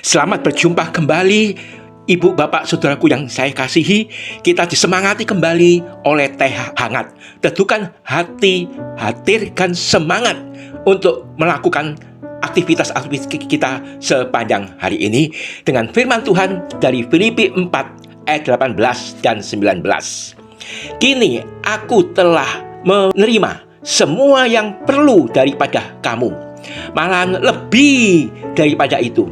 Selamat berjumpa kembali, Ibu, Bapak, Saudaraku yang saya kasihi. Kita disemangati kembali oleh teh hangat. Teduhkan hati, hadirkan semangat untuk melakukan aktivitas-aktivitas kita sepanjang hari ini dengan firman Tuhan dari Filipi 4 ayat 18 dan 19. Kini aku telah menerima semua yang perlu daripada kamu, malahan lebih daripada itu.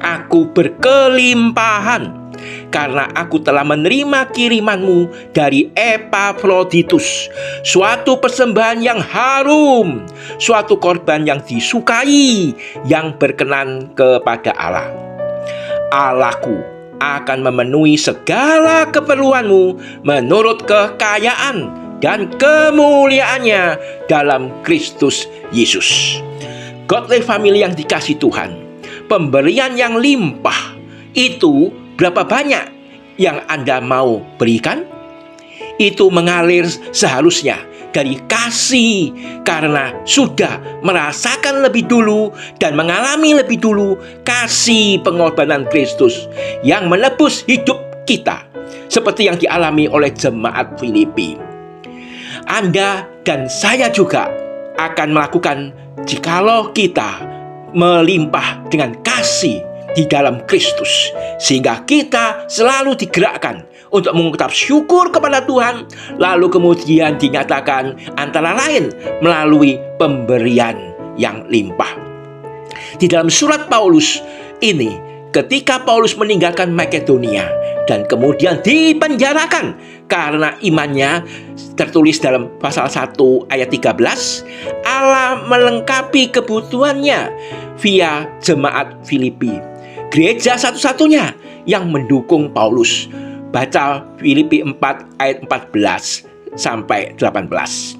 Aku berkelimpahan karena aku telah menerima kirimanmu dari Epafroditus, suatu persembahan yang harum, suatu korban yang disukai, yang berkenan kepada Allah. Allahku akan memenuhi segala keperluanmu menurut kekayaan dan kemuliaannya dalam Kristus Yesus. Godly family yang dikasihi Tuhan, pemberian yang limpah itu berapa banyak yang Anda mau berikan? Itu mengalir seharusnya dari kasih, karena sudah merasakan lebih dulu dan mengalami lebih dulu kasih pengorbanan Kristus yang menebus hidup kita, seperti yang dialami oleh jemaat Filipi. Anda dan saya juga akan melakukan jikalau kita melimpah dengan kasih di dalam Kristus, sehingga kita selalu digerakkan untuk mengucap syukur kepada Tuhan, lalu kemudian dinyatakan antara lain melalui pemberian yang limpah. Di dalam surat Paulus ini, ketika Paulus meninggalkan Makedonia dan kemudian dipenjarakan karena imannya, tertulis dalam pasal 1 ayat 13, Allah melengkapi kebutuhannya via jemaat Filipi, gereja satu-satunya yang mendukung Paulus. Baca Filipi 4 ayat 14 sampai 18.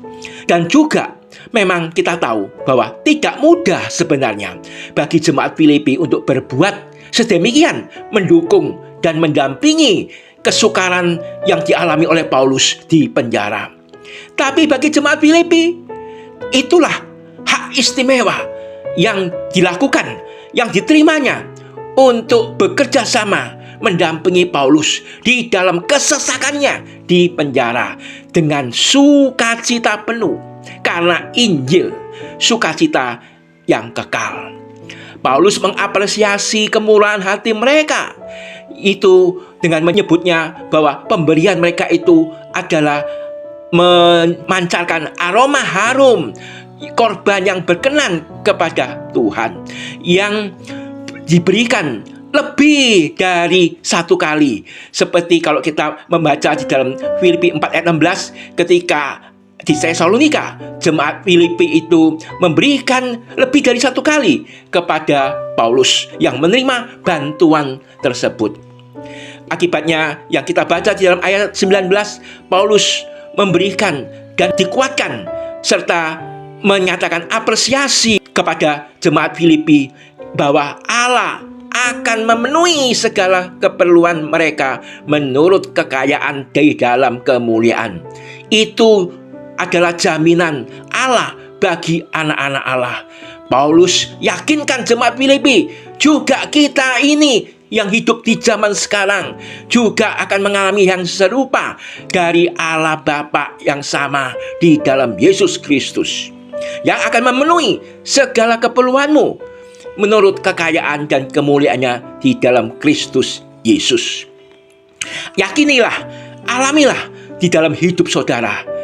Dan juga memang kita tahu bahwa tidak mudah sebenarnya bagi jemaat Filipi untuk berbuat sedemikian, mendukung dan mendampingi kesukaran yang dialami oleh Paulus di penjara. Tapi bagi jemaat Filipi, itulah hak istimewa yang dilakukan, yang diterimanya untuk bekerja sama mendampingi Paulus di dalam kesesakannya di penjara dengan sukacita penuh, karena Injil, sukacita yang kekal. Paulus mengapresiasi kemurahan hati mereka itu dengan menyebutnya bahwa pemberian mereka itu adalah memancarkan aroma harum, korban yang berkenan kepada Tuhan, yang diberikan lebih dari satu kali. Seperti kalau kita membaca di dalam Filipi 4 ayat 16, ketika di Tesalonika, jemaat Filipi itu memberikan lebih dari satu kali kepada Paulus yang menerima bantuan tersebut. Akibatnya yang kita baca di dalam ayat 19, Paulus memberikan dan dikuatkan serta menyatakan apresiasi kepada jemaat Filipi bahwa Allah akan memenuhi segala keperluan mereka menurut kekayaan di dalam kemuliaan. Itu adalah jaminan Allah bagi anak-anak Allah. Paulus yakinkan jemaat Filipi, juga kita ini yang hidup di zaman sekarang juga akan mengalami yang serupa dari Allah Bapa yang sama di dalam Yesus Kristus, yang akan memenuhi segala keperluanmu menurut kekayaan dan kemuliaannya di dalam Kristus Yesus. Yakinilah, alamilah di dalam hidup saudara.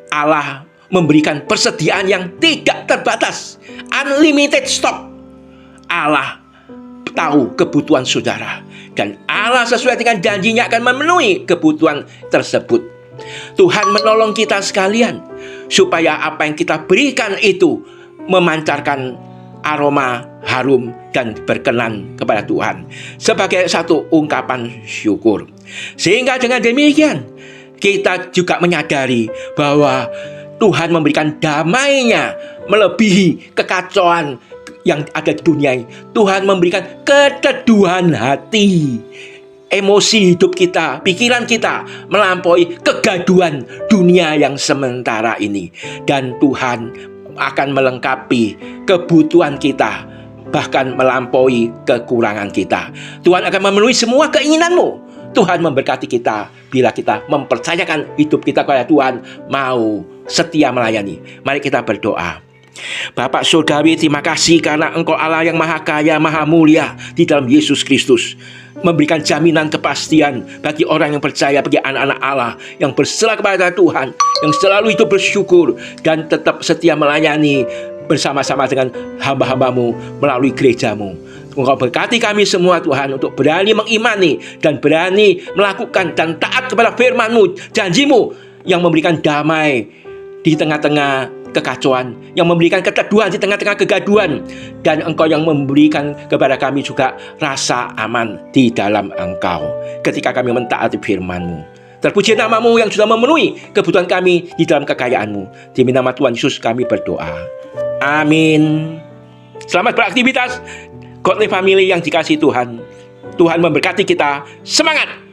Allah memberikan persediaan yang tidak terbatas, unlimited stock. Allah tahu kebutuhan saudara, dan Allah sesuai dengan janjinya akan memenuhi kebutuhan tersebut. Tuhan menolong kita sekalian supaya apa yang kita berikan itu memancarkan aroma harum dan berkenan kepada Tuhan sebagai satu ungkapan syukur. Sehingga dengan demikian kita juga menyadari bahwa Tuhan memberikan damai-Nya melebihi kekacauan yang ada di dunia ini. Tuhan memberikan keteduhan hati, emosi hidup kita, pikiran kita melampaui kegaduhan dunia yang sementara ini. Dan Tuhan akan melengkapi kebutuhan kita bahkan melampaui kekurangan kita. Tuhan akan memenuhi semua keinginanmu. Tuhan memberkati kita bila kita mempercayakan hidup kita kepada Tuhan, mau setia melayani. Mari kita berdoa. Bapak Surgawi, terima kasih karena Engkau Allah yang maha kaya, maha mulia di dalam Yesus Kristus, memberikan jaminan kepastian bagi orang yang percaya, bagi anak-anak Allah yang berserah kepada Tuhan, yang selalu hidup bersyukur dan tetap setia melayani bersama-sama dengan hamba-hambamu melalui gerejamu. Engkau berkati kami semua Tuhan untuk berani mengimani dan berani melakukan dan taat kepada firman-Mu, janji-Mu yang memberikan damai di tengah-tengah kekacauan, yang memberikan keteduhan di tengah-tengah kegaduhan, dan Engkau yang memberikan kepada kami juga rasa aman di dalam Engkau ketika kami mentaati firman-Mu. Terpuji nama-Mu yang sudah memenuhi kebutuhan kami di dalam kekayaan-Mu. Demi nama Tuhan Yesus kami berdoa. Amin. Selamat beraktivitas Godly Family yang dikasihi Tuhan. Tuhan memberkati kita. Semangat!